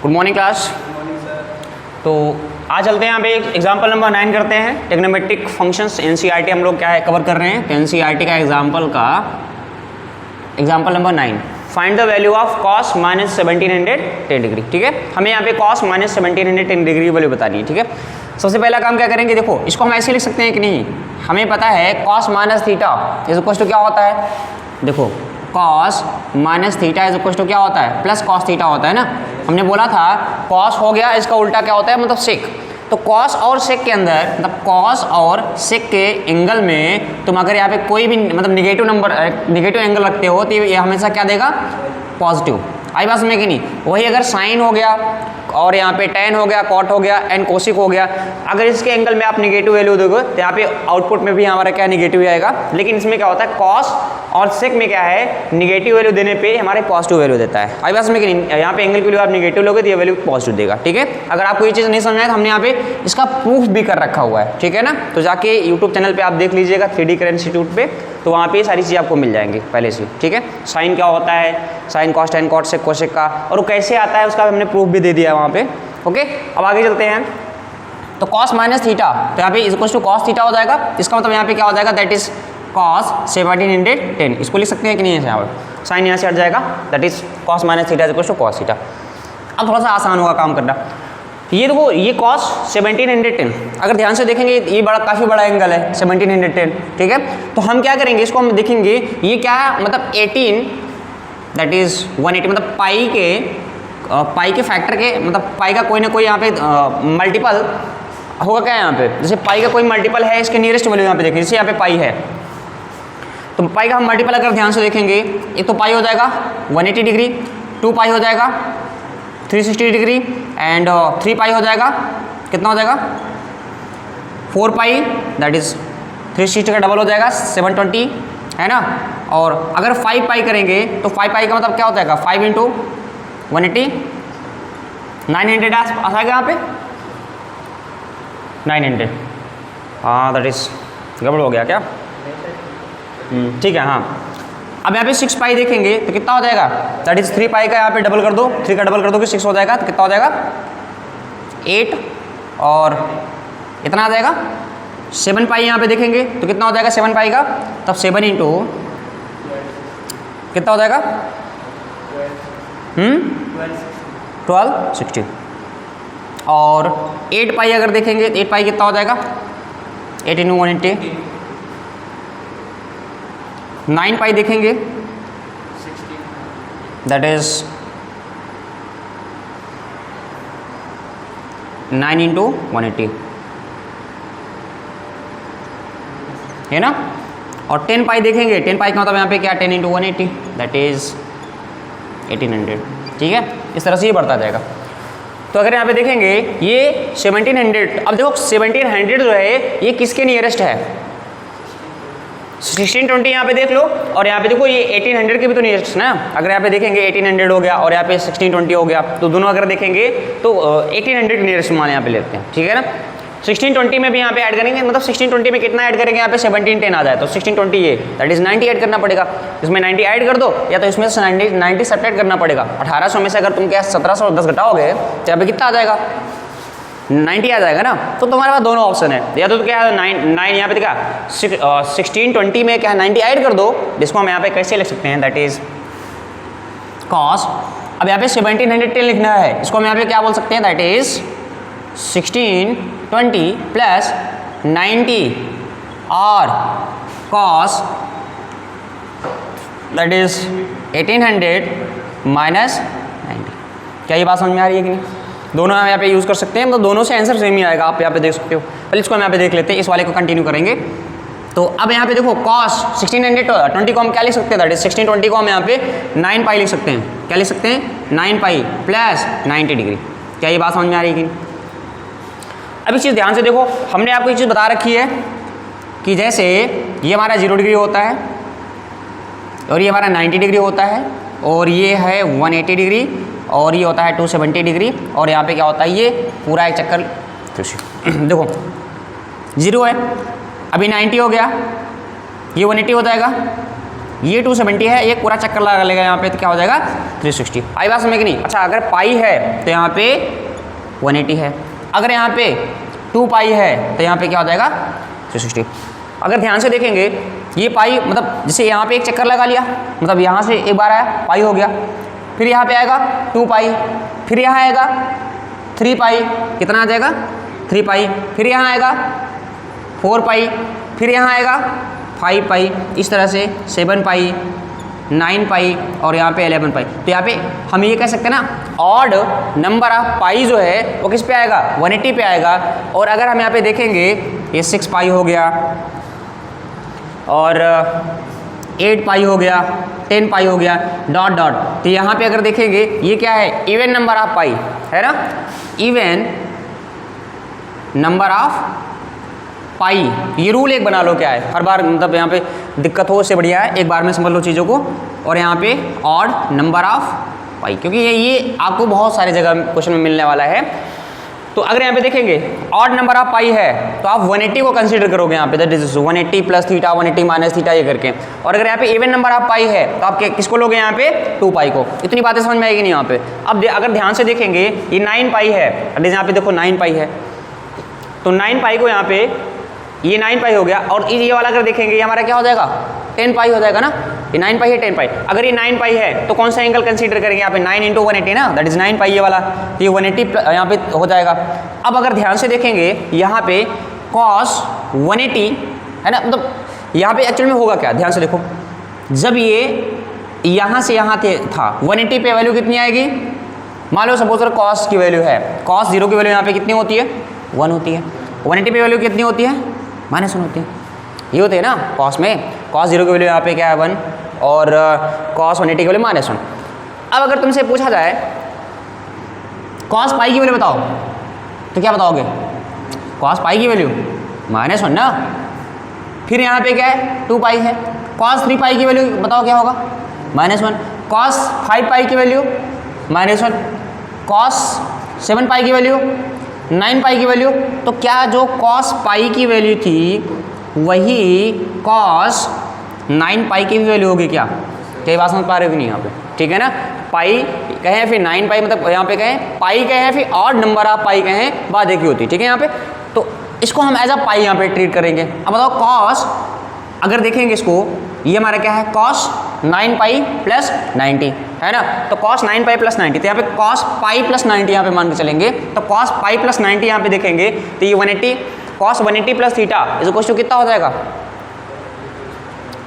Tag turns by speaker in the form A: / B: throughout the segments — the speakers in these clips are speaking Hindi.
A: Good morning class. तो आज चलते हैं यहाँ पे एग्जाम्पल नंबर 9 करते हैं। टेक्नोमेट्रिक फंक्शंस एनसीईआरटी हम लोग क्या है कवर कर रहे हैं। तो एनसीईआरटी का example number 9, find the value of cos minus 1710 degree. ठीक है, हमें यहाँ पे कॉस माइनस 1710 डिग्री वैल्यू बतानी है। ठीक है, सबसे पहला काम क्या करेंगे, देखो इसको हम ऐसे लिख सकते हैं कि नहीं, हमें पता है cos minus theta is equal to क्या होता है, देखो cos minus theta is equal to क्या होता है, प्लस कॉस थीटा होता है ना। हमने बोला था कॉस हो गया, इसका उल्टा क्या होता है, मतलब सेक। तो कॉस और सेक के अंदर, मतलब कॉस और सेक के एंगल में तुम अगर यहाँ पे कोई भी मतलब निगेटिव एंगल रखते हो तो ये हमेशा क्या देगा, पॉजिटिव। आई बात में कि नहीं। वही अगर साइन हो गया और यहाँ पे टेन हो गया, कॉट हो गया एंड कोसिक हो गया, अगर इसके एंगल में आप निगेटिव वैल्यू दोगे तो यहाँ पे आउटपुट में भी हमारा क्या निगेटिव आएगा। लेकिन इसमें क्या होता है, कॉस और सेक में क्या है, निगेटिव वैल्यू देने पे हमारे पॉजिटिव वैल्यू देता है। आई बात में कि नहीं, यहाँ पे एंगल की वैल्यू आप निगेटिव लोगे तो ये वैल्यू पॉजिटिव देगा। ठीक है, अगर आपको ये चीज़ नहीं समझ आए तो हमने यहाँ पे इसका प्रूफ भी कर रखा हुआ है। ठीक है ना, तो जाके यूट्यूब चैनल पर आप देख लीजिएगा 3D करेंट इंस्टीट्यूट पे, तो वहाँ पे सारी चीज़ आपको मिल जाएंगी पहले से। ठीक है, साइन क्या होता है, sine cos tan cot sec cosec का, और वो कैसे आता है उसका हमने प्रूफ भी दे दिया है वहाँ पे। ओके, अब आगे चलते हैं। तो कॉस माइनस थीटा, तो यहाँ पे इक्वल टू कॉस थीटा हो जाएगा। इसका मतलब यहाँ पे क्या हो जाएगा, दैट इज कॉस 1710। इसको लिख सकते हैं कि नहीं, यहाँ पर साइन यहाँ से हट जाएगा, that is cos minus theta equal to cos theta. अब थोड़ा सा आसान होगा काम करना। ये देखो, ये कॉस 1710, अगर ध्यान से देखेंगे ये काफ़ी बड़ा एंगल है 1710। ठीक है, तो हम क्या करेंगे, इसको हम देखेंगे ये क्या है, मतलब 18 दैट इज 180, मतलब पाई के फैक्टर के, मतलब पाई का कोई ना कोई यहाँ पे मल्टीपल होगा क्या यहाँ पे, जैसे पाई का कोई मल्टीपल है, इसके नियरेस्ट वैल्यू यहाँ पे देखें, जैसे यहाँ पे पाई है तो पाई का हम मल्टीपल अगर ध्यान से देखेंगे, एक तो पाई हो जाएगा 180 डिग्री, 2 पाई हो जाएगा 360 डिग्री एंड 3 पाई हो जाएगा, कितना हो जाएगा 4 पाई, दैट इज 360 का डबल हो जाएगा 720, है ना। और अगर 5 पाई करेंगे तो 5 पाई का मतलब क्या हो जाएगा, 5 इंटू 180, 900 आ जाएगा यहाँ पे 900। हाँ, दैट इज गड़बड़ हो गया क्या, ठीक है। हाँ, अब यहाँ पे 6 पाई देखेंगे तो कितना हो जाएगा, दैट इज 3 पाई का यहाँ पे डबल कर दो, 3 का डबल कर दो कि 6 हो जाएगा, तो कितना हो जाएगा 8, और इतना आ जाएगा 7 पाई यहाँ पे देखेंगे तो कितना हो जाएगा 7 पाई का, तब 7 इंटू कितना हो जाएगा 1260। और 8 पाई अगर देखेंगे तो 8 पाई कितना हो जाएगा, 8 इंटू 180। 9 पाई देखेंगे दैट इज 9 इंटू 180, है ना। और 10 पाई देखेंगे, 10 पाई का मतलब यहाँ पे क्या, 10 इंटू 180 दैट इज 1800। ठीक है, इस तरह से ये बढ़ता जाएगा। तो अगर यहाँ पे देखेंगे ये 1700, अब देखो 1700 जो है ये किसके नियरेस्ट है, 1620 यहाँ पे देख लो, और यहाँ पे देखो ये 1800 के भी तो नियरेस्ट है ना। अगर यहाँ पे देखेंगे 1800 हो गया और यहाँ पे 1620 हो गया, तो दोनों अगर देखेंगे तो 1800 नियरेस्ट मान यहाँ पे लेते हैं। ठीक है ना, 1620 में भी यहाँ पे ऐड करेंगे, मतलब 1620 में कितना ऐड करेंगे, यहाँ पे 1710 आ जाए तो 1620 ये दैट इज 90 ऐड करना पड़ेगा। इसमें 90 ऐड कर दो, या तो इसमें से 90 सब्ट्रैक्ट करना पड़ेगा। 1800 में से अगर तुम क्या 1710 घटाओगे तो यहाँ पे कितना आ जाएगा, 90 आ जाएगा ना। तो तुम्हारे पास दोनों ऑप्शन है, या तो क्या है 9 यहाँ पे क्या 1620 में क्या 90 ऐड कर दो, जिसको हम यहाँ पे कैसे लिख सकते हैं, दैट इज कॉस, अब यहाँ पे 1710 लिखना है, इसको हम यहाँ पे क्या बोल सकते हैं, दैट इज 1620 प्लस 90 और कॉस दैट इज 1800 माइनस 90। क्या ये बात समझ में आ रही है कि नहीं, दोनों हम यहाँ पे यूज़ कर सकते हैं, मतलब दोनों से आंसर सेम ही आएगा, आप यहाँ पे देख सकते हो। पहले इसको हम यहाँ पे देख लेते हैं, इस वाले को कंटिन्यू करेंगे। तो अब यहाँ पे देखो कॉस 1620 को हम क्या लिख सकते हैं, दैट इज 1620 को हम यहाँ पे 9 पाई लिख सकते हैं। क्या लिख सकते हैं, 9 पाई प्लस 90 डिग्री। क्या ये बात समझ में आ रही है कि नहीं। अब इस चीज़ ध्यान से देखो, हमने आपको एक चीज़ बता रखी है कि जैसे ये हमारा 0 डिग्री होता है और ये हमारा 90 डिग्री होता है, और ये है 180 डिग्री, और ये होता है 270 डिग्री, और यहाँ पे क्या होता है, ये पूरा एक चक्कर देखो 0 है, अभी 90 हो गया, ये 180 हो जाएगा, ये 270 है, ये पूरा चक्कर लगा लेगा यहाँ पे, तो क्या हो जाएगा 360। आई बात समझ कि नहीं? अच्छा अगर पाई है तो यहाँ पे 180 है, अगर यहाँ पे 2 पाई है तो यहाँ पे क्या हो जाएगा 360। अगर ध्यान से देखेंगे ये पाई मतलब जैसे यहाँ पे एक चक्कर लगा लिया, मतलब यहाँ से एक बार आया पाई हो गया, फिर यहाँ पे आएगा 2 पाई, फिर यहाँ आएगा 3 पाई, कितना आ जाएगा 3 पाई, फिर यहाँ आएगा 4 पाई, फिर यहाँ आएगा 5 पाई, इस तरह से 7 पाई, 9 पाई और यहाँ पे 11 पाई। तो यहाँ पे हम ये कह सकते हैं ना ऑड नंबर ऑफ पाई जो है वो किस पे आएगा 180 पे आएगा। और अगर हम यहाँ पे देखेंगे ये 6 पाई हो गया और 8 पाई हो गया, 10 पाई हो गया, डॉट डॉट, तो यहाँ पे अगर देखेंगे ये क्या है इवन नंबर ऑफ पाई है ना, इवन नंबर ऑफ पाई। ये रूल एक बना लो क्या है, हर बार मतलब यहाँ पे दिक्कत हो उससे बढ़िया है एक बार में समझ लो चीज़ों को। और यहाँ पे ऑड नंबर ऑफ पाई, क्योंकि ये आपको बहुत सारी जगह क्वेश्चन में मिलने वाला है। तो अगर यहाँ पे देखेंगे ऑड नंबर ऑफ पाई है तो आप 180 को कंसीडर करोगे यहाँ पे, that is 180 plus theta, 180 minus theta ये करके। और अगर यहाँ पे इवन नंबर ऑफ पाई है तो आप किसको लोगे यहाँ पे 2 पाई को। इतनी बातें समझ में आएगी नहीं यहाँ पे। अब अगर ध्यान से देखेंगे ये 9 पाई है, यहाँ पे देखो 9 पाई है, तो 9 पाई को यहाँ पे ये 9 पाई हो गया, और ये वाला अगर देखेंगे ये हमारा क्या हो जाएगा 10 पाई हो जाएगा ना, ये 9 पाई है 10 पाई। अगर ये 9 पाई है तो कौन सा एंगल कंसीडर करेंगे यहाँ पे 9 इंटू 180 ना, दैट इज 9 पाई ये वाला, तो ये 180 यहाँ पे हो जाएगा। अब अगर ध्यान से देखेंगे यहाँ पे cos 180 है ना, मतलब यहाँ पे एक्चुअल में होगा क्या, ध्यान से देखो, जब ये यहाँ से यहाँ था 180 पे वैल्यू कितनी आएगी, मान लो सपोज अगर cos की वैल्यू है, cos 0 की वैल्यू यहाँ पे कितनी होती है 1 होती है, 180 पे वैल्यू कितनी होती है -1 होती है, ये होते हैं ना cos में, cos 0 की वैल्यू यहाँ पे क्या है 1 और cos 180 की वैल्यू -1। अब अगर तुमसे पूछा जाए cos पाई की वैल्यू बताओ तो क्या बताओगे, cos पाई की वैल्यू -1 ना, फिर यहाँ पे क्या है 2 पाई है, cos 3 पाई की वैल्यू बताओ क्या होगा -1, cos 5 पाई की वैल्यू -1, cos 7 पाई की वैल्यू 9 पाई की वैल्यू। तो क्या जो cos पाई की वैल्यू थी वही cos 9 पाई की भी वैल्यू होगी क्या, कई बात समझ पा रहे हो कि नहीं यहाँ पे, ठीक है ना। पाई कहें फिर 9 पाई, मतलब यहाँ पे कहें पाई कहें फिर ऑड नंबर ऑफ पाई कहें, बात एक ही होती है, ठीक है यहाँ पे। तो इसको हम एज अ पाई यहाँ पे ट्रीट करेंगे। अब बताओ cos अगर देखेंगे इसको, ये हमारा क्या है cos 9 पाई प्लस 90 है ना, तो cos 9 पाई प्लस 90, तो यहाँ पे cos पाई प्लस 90 यहाँ पे मान के चलेंगे, तो cos पाई प्लस 90 यहाँ पे देखेंगे तो ये 180, cos 180 प्लस थीटा इस क्वेश्चन कितना हो जाएगा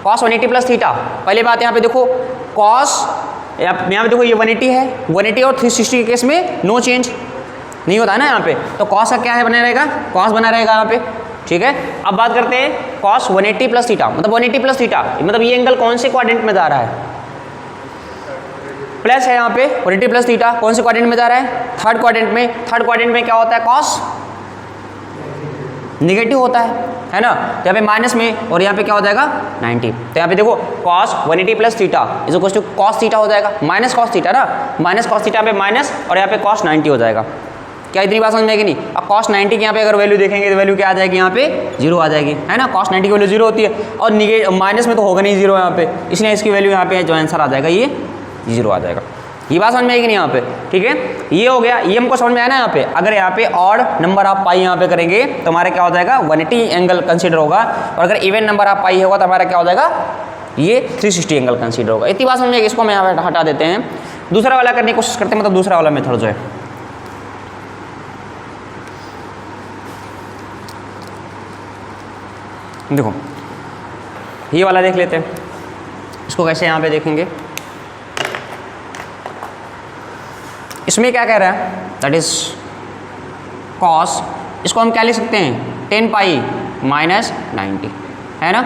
A: cos 180 प्लस थीटा। पहले बात यहाँ पे देखो cos यहाँ पे देखो ये 180 है, 180 और 360 के केस में नो चेंज नहीं होता है ना यहाँ पे, तो cos का क्या है बना रहेगा cos बना रहेगा यहाँ पे, ठीक है। अब बात करते हैं cos 180 प्लस थीटा, मतलब 180 प्लस थीटा मतलब ये एंगल कौन से क्वाड्रेंट में जा रहा है, प्लस है यहाँ पे 180 प्लस थीटा, कौन से क्वाड्रेंट में जा रहा है थर्ड क्वाड्रेंट में। थर्ड क्वाड्रेंट में क्या होता है cos निगेटिव होता है ना, तो यहाँ पे माइनस में और यहाँ पे क्या हो जाएगा 90, तो यहाँ पे देखो cos 180 plus theta is equal to cos theta हो जाएगा माइनस cos थीटा ना, माइनस cos थीटा पे माइनस और यहाँ पे cos 90 हो जाएगा। क्या इतनी बात समझ में आएगी नहीं। अब cos 90 की यहाँ पे अगर वैल्यू देखेंगे तो वैल्यू क्या आ जाएगी यहाँ पे 0 आ जाएगी है ना, cos 90 की वैल्यू 0 होती है और माइनस में तो होगा नहीं 0 यहाँ पे, इसलिए इसकी वैल्यू यहाँ पे जो आंसर आ जाएगा ये 0 आ जाएगा। ये बात समझ में आएगी नहीं यहाँ पे, ठीक है। ये हो गया, ये हमको समझ में आया ना। यहाँ पे अगर यहाँ पे ऑड नंबर ऑफ पाई यहाँ पे करेंगे तो हमारा क्या हो जाएगा 180 एंगल कंसीडर होगा, और अगर इवन नंबर ऑफ पाई होगा तो हमारा क्या हो जाएगा ये 360 एंगल कंसीडर होगा। इतनी बात समझ में, इसको हम यहाँ पे हटा देते हैं। दूसरा वाला करने की कोशिश करते हैं, मतलब दूसरा वाला मेथड जो है देखो ये वाला देख लेते हैं, इसको कैसे यहाँ पे देखेंगे। इसमें क्या कह रहा है दैट इज cos, इसको हम क्या लिख सकते हैं 10 पाई माइनस 90 है ना।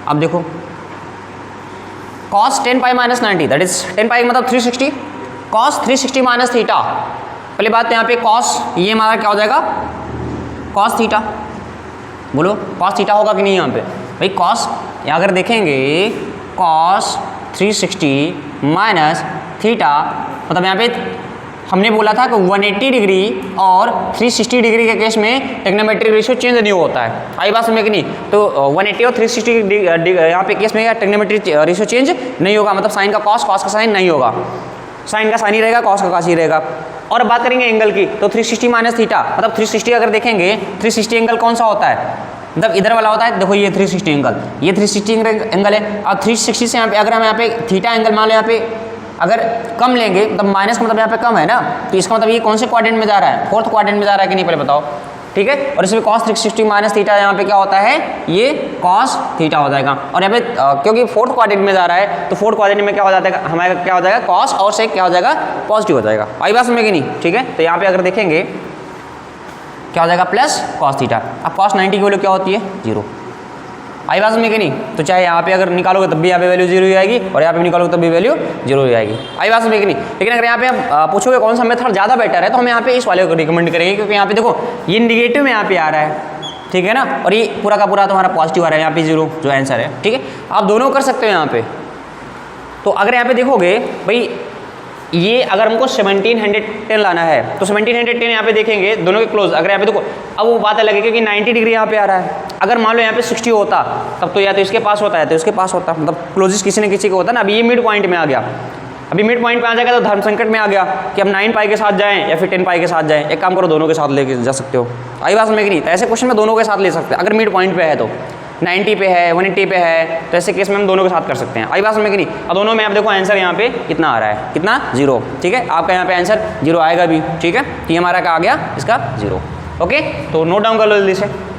A: अब देखो cos 10 pi minus 90 that is 10 पाई मतलब 360, cos 360 माइनस थीटा। पहले बात यहाँ पे cos ये हमारा क्या हो जाएगा cos थीटा, बोलो cos थीटा होगा कि नहीं यहाँ पे भाई। cos यहाँ अगर देखेंगे cos 360 माइनस थीटा मतलब यहाँ पे हमने बोला था कि 180 डिग्री और 360 डिग्री के केस में ट्रिग्नोमेट्रिक रेशियो चेंज नहीं होता है। आई बात समझ में कि नहीं? तो 180 और 360 यहाँ पे केस में ट्रिग्नोमेट्रिक रेशियो चेंज नहीं होगा, मतलब साइन का कॉस, कॉस का साइन नहीं होगा, साइन का साइन ही रहेगा, कॉस का कॉस ही रहेगा। और अब बात करेंगे एंगल की, तो 360 माइनस थीटा, मतलब 360 अगर देखेंगे 360 एंगल कौन सा होता है, मतलब इधर वाला होता है। देखो ये 360 एंगल, ये 360 एंगल है। और 360 से यहाँ पे अगर हम यहाँ पे थीटा एंगल मान लो यहाँ पे अगर कम लेंगे, मतलब माइनस का मतलब यहाँ पे कम है ना, तो इसका मतलब ये कौन से क्वाड्रेंट में जा रहा है, फोर्थ क्वाड्रेंट में जा रहा है कि नहीं, पहले बताओ, ठीक है। और इसमें cos 360 माइनस थीटा यहाँ पे क्या होता है, ये cos थीटा हो जाएगा। और यहाँ पे क्योंकि फोर्थ क्वाड्रेंट में जा रहा है, तो फोर्थ क्वाड्रेंट में क्या हो जाता है, हमारा क्या हो जाएगा, cos और से क्या हो जाएगा, पॉजिटिव हो जाएगा। आई बात समझ में कि नहीं? ठीक है, तो यहाँ पे अगर देखेंगे क्या हो जाएगा, प्लस cos थीटा। अब cos 90 की वैल्यू क्या होती है, 0। आई बात में कि नहीं? तो चाहे यहाँ पे अगर निकालोगे तब भी यहाँ पे वैल्यू 0 ही आएगी, और यहाँ पे निकालोगे तब भी वैल्यू 0 ही आएगी। आई बात में कि नहीं? लेकिन अगर यहाँ पे आप पूछोगे कौन सा मेथड ज़्यादा बेटर है, तो हम यहाँ पे इस वाले को रिकमेंड करेंगे, क्योंकि यहाँ पे देखो ये निगेटिव में यहाँ पे आ रहा है, ठीक है ना, और ये पूरा का पूरा तुम्हारा पॉजिटिव आ रहा है, यहाँ पे 0 जो आंसर है, ठीक है। आप दोनों कर सकते हो यहाँ पे। तो अगर यहाँ पे देखोगे भाई, ये अगर हमको 1710 लाना है, तो 1710 यहाँ पे देखेंगे दोनों के क्लोज, अगर यहाँ पे देखो, अब वो बात अलग है क्योंकि 90 डिग्री यहाँ पे आ रहा है। अगर मान लो यहाँ पे 60 होता, तब तो या तो इसके पास होता है तो इसके पास होता, मतलब क्लोजेस्ट किसी न किसी को होता ना। अभी ये मिड पॉइंट में आ गया, अभी मिड पॉइंट पे आ जाएगा तो धर्म संकट में आ गया कि हम 9 पाई के साथ जाएं या फिर 10 पाई के साथ जाएं। एक काम करो, दोनों के साथ लेके जा सकते हो। आई बात में कि नहीं? तो ऐसे क्वेश्चन में दोनों के साथ ले सकते हैं, अगर मिड पॉइंट पे है तो 90 पे है, 180 पे है, तो ऐसे केस में हम दोनों के साथ कर सकते हैं। आई बात समझ में कि नहीं? अब दोनों में आप देखो आंसर यहाँ पे कितना आ रहा है, कितना, 0, ठीक है। आपका यहाँ पे आंसर 0 आएगा भी, ठीक है। तो ये हमारा क्या आ गया, इसका 0। ओके, तो नोट डाउन कर लो जल्दी से।